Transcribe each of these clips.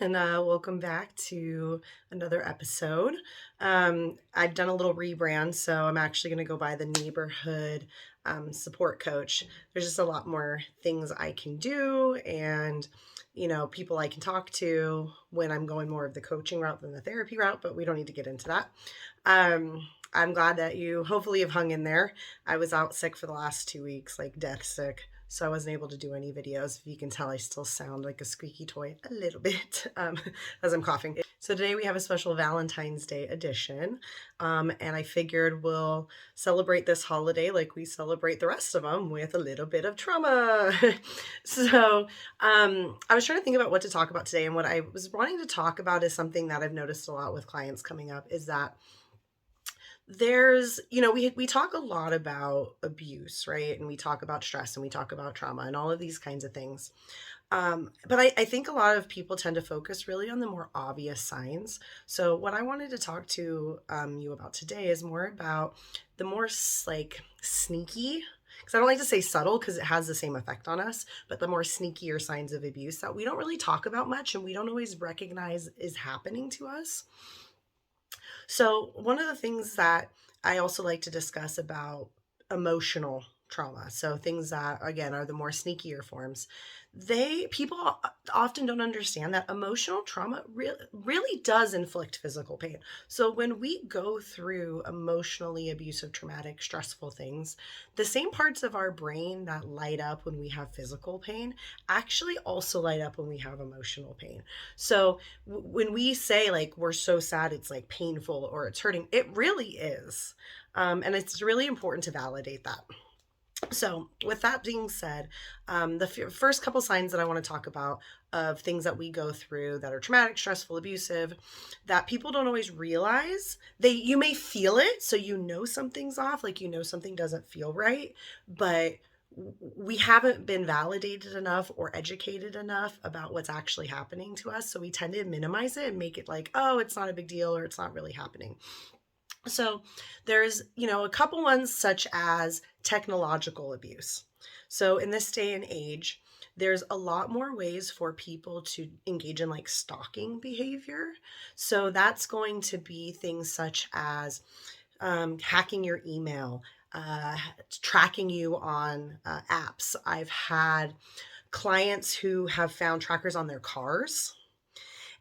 and welcome back to another episode. I've done a little rebrand, so I'm actually going to go by the neighborhood support coach. There's just a lot more things I can do, and people I can talk to when I'm going more of the coaching route than the therapy route. But we don't need to get into that. I'm glad that you hopefully have hung in there. I was out sick for the last 2 weeks, like death sick. So I wasn't able to do any videos. If you can tell, I still sound like a squeaky toy a little bit as I'm coughing. So today we have a special Valentine's Day edition. And I figured we'll celebrate this holiday like we celebrate the rest of them with a little bit of trauma. So I was trying to think about what to talk about today. And what I was wanting to talk about is something that I've noticed a lot with clients coming up is that we talk a lot about abuse, right? And we talk about stress and we talk about trauma and all of these kinds of things. But I think a lot of people tend to focus really on the more obvious signs. So what I wanted to talk to you about today is more about the more like sneaky, because I don't like to say subtle because it has the same effect on us, but the more sneakier signs of abuse that we don't really talk about much and we don't always recognize is happening to us. So, one of the things that I also like to discuss about emotional trauma, so things that again are the more sneakier forms, people often don't understand that emotional trauma really does inflict physical pain. So when we go through emotionally abusive, traumatic, stressful things, the same parts of our brain that light up when we have physical pain actually also light up when we have emotional pain. So when we say like we're so sad it's like painful or it's hurting, it really is. And it's really important to validate that. So, with that being said, the first couple signs that I want to talk about of things that we go through that are traumatic, stressful, abusive, that people don't always realize. You may feel it, so you know something's off, like something doesn't feel right, but we haven't been validated enough or educated enough about what's actually happening to us. So we tend to minimize it and make it like, oh, it's not a big deal or it's not really happening. So there's, a couple ones such as technological abuse. So in this day and age, there's a lot more ways for people to engage in like stalking behavior. So that's going to be things such as hacking your email, tracking you on apps. I've had clients who have found trackers on their cars.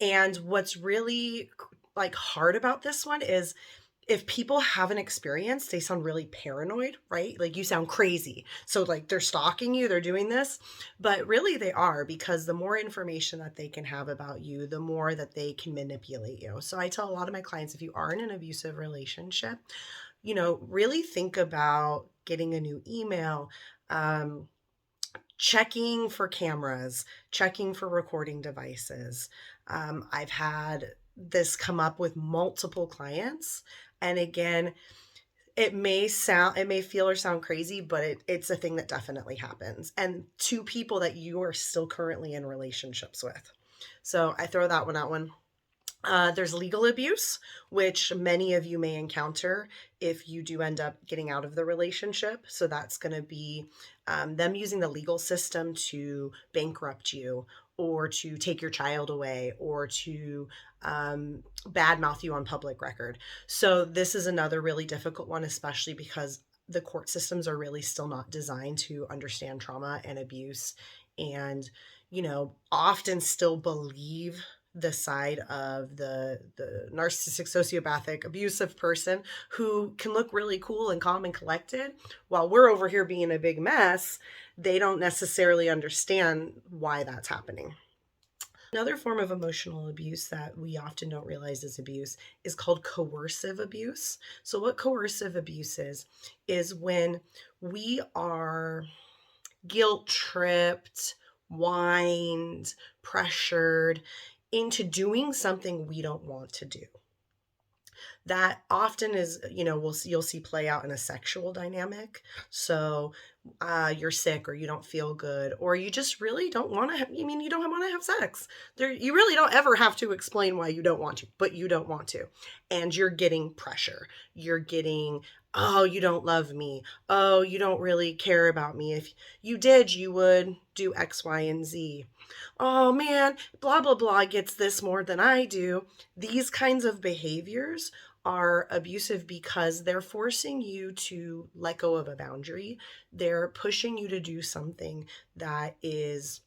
And what's really like hard about this one is if people haven't experienced, they sound really paranoid, right? Like you sound crazy. So like they're stalking you, they're doing this, but really they are, because the more information that they can have about you, the more that they can manipulate you. So I tell a lot of my clients, if you are in an abusive relationship, really think about getting a new email, checking for cameras, checking for recording devices. I've had this come up with multiple clients. And again, it may feel or sound crazy, but it's a thing that definitely happens. And to people that you are still currently in relationships with. So I throw that one out one. There's legal abuse, which many of you may encounter if you do end up getting out of the relationship. So that's going to be them using the legal system to bankrupt you or to take your child away or to badmouth you on public record. So this is another really difficult one, especially because the court systems are really still not designed to understand trauma and abuse and, often still believe the side of the narcissistic, sociopathic, abusive person who can look really cool and calm and collected while we're over here being a big mess. They don't necessarily understand why that's happening. Another form of emotional abuse that we often don't realize is abuse is called coercive abuse. So what coercive abuse is when we are guilt tripped, whined, pressured into doing something we don't want to do. That often is, you'll see play out in a sexual dynamic. So you're sick or you don't feel good or you just really don't want to you don't want to have sex. You really don't ever have to explain why you don't want to, but you don't want to. And you're getting pressure. You're getting, oh, you don't love me. Oh, you don't really care about me. If you did, you would do X, Y, and Z. oh man, blah, blah, blah gets this more than I do. These kinds of behaviors are abusive because they're forcing you to let go of a boundary. They're pushing you to do something that is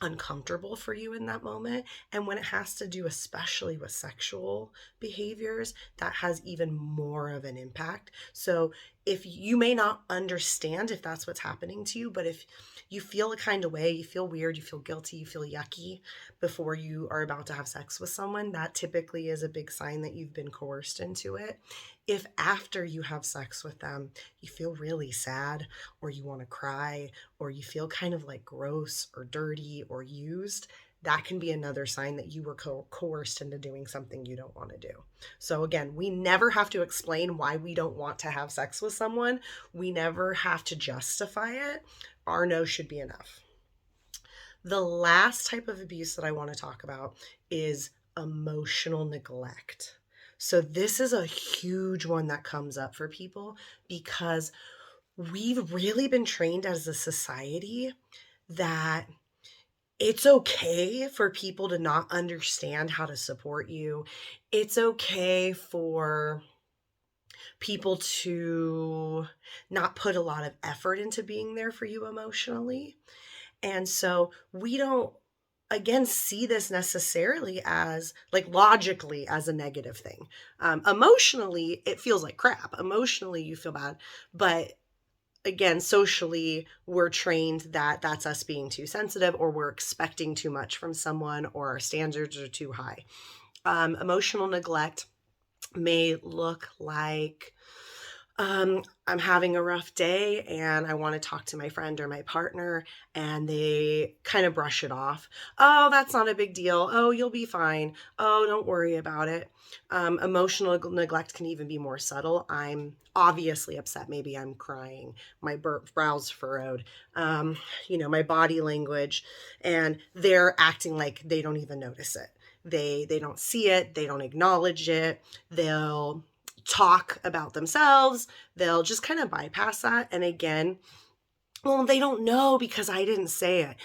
uncomfortable for you in that moment. And when it has to do, especially with sexual behaviors, that has even more of an impact. So if you may not understand if that's what's happening to you, but if you feel a kind of way, you feel weird, you feel guilty, you feel yucky before you are about to have sex with someone, that typically is a big sign that you've been coerced into it. If after you have sex with them, you feel really sad or you want to cry or you feel kind of like gross or dirty or used, that can be another sign that you were coerced into doing something you don't want to do. So, again, we never have to explain why we don't want to have sex with someone. We never have to justify it. Our no should be enough. The last type of abuse that I want to talk about is emotional neglect. So, this is a huge one that comes up for people because we've really been trained as a society that it's okay for people to not understand how to support you. It's okay for people to not put a lot of effort into being there for you emotionally. And so we don't, again, see this necessarily as like logically as a negative thing. Emotionally, it feels like crap. Emotionally, you feel bad. But again, socially, we're trained that that's us being too sensitive or we're expecting too much from someone or our standards are too high. Emotional neglect may look like I'm having a rough day and I want to talk to my friend or my partner, and they kind of brush it off. Oh, that's not a big deal. Oh, you'll be fine. Oh, don't worry about it. Emotional neglect can even be more subtle. I'm obviously upset. Maybe I'm crying. My brow's furrowed. My body language, and they're acting like they don't even notice it. They don't see it. They don't acknowledge it. They'll talk about themselves. They'll just kind of bypass that. And again, well, they don't know because I didn't say it.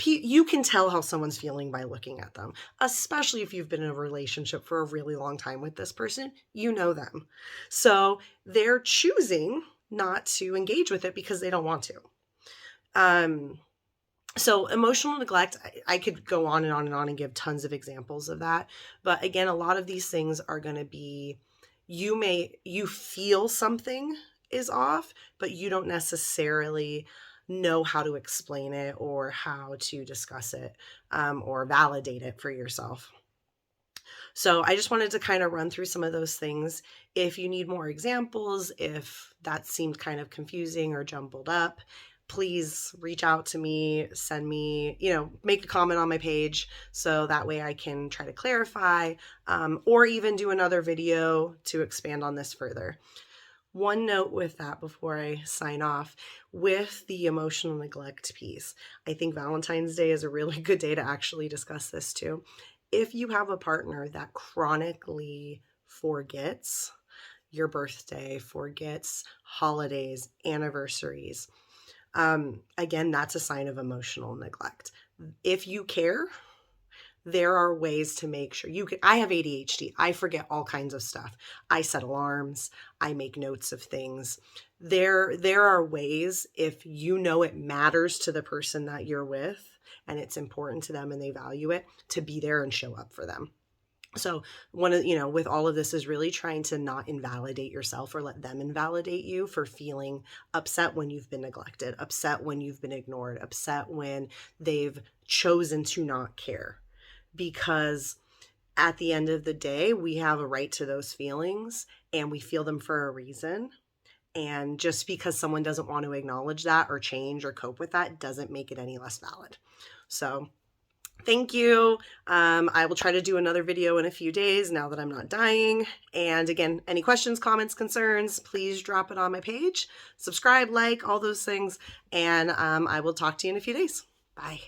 You can tell how someone's feeling by looking at them, especially if you've been in a relationship for a really long time with this person. You know them. So they're choosing not to engage with it because they don't want to. So emotional neglect, I could go on and on and on and give tons of examples of that. But again, a lot of these things are going to be, you feel something is off, but you don't necessarily know how to explain it or how to discuss it or validate it for yourself. So I just wanted to kind of run through some of those things. If you need more examples, if that seemed kind of confusing or jumbled up, please reach out to me, send me, make a comment on my page so that way I can try to clarify or even do another video to expand on this further. One note with that before I sign off, with the emotional neglect piece, I think Valentine's Day is a really good day to actually discuss this too. If you have a partner that chronically forgets your birthday, forgets holidays, anniversaries, again, that's a sign of emotional neglect. If you care, there are ways to make sure you can. I have ADHD. I forget all kinds of stuff. I set alarms. I make notes of things. There are ways, if you know it matters to the person that you're with and it's important to them and they value it, to be there and show up for them. So one of, with all of this is really trying to not invalidate yourself or let them invalidate you for feeling upset when you've been neglected, upset when you've been ignored, upset when they've chosen to not care. Because at the end of the day, we have a right to those feelings and we feel them for a reason. And just because someone doesn't want to acknowledge that or change or cope with that doesn't make it any less valid. So thank you. I will try to do another video in a few days now that I'm not dying. And again, any questions, comments, concerns, please drop it on my page. Subscribe, like, all those things. And I will talk to you in a few days. Bye.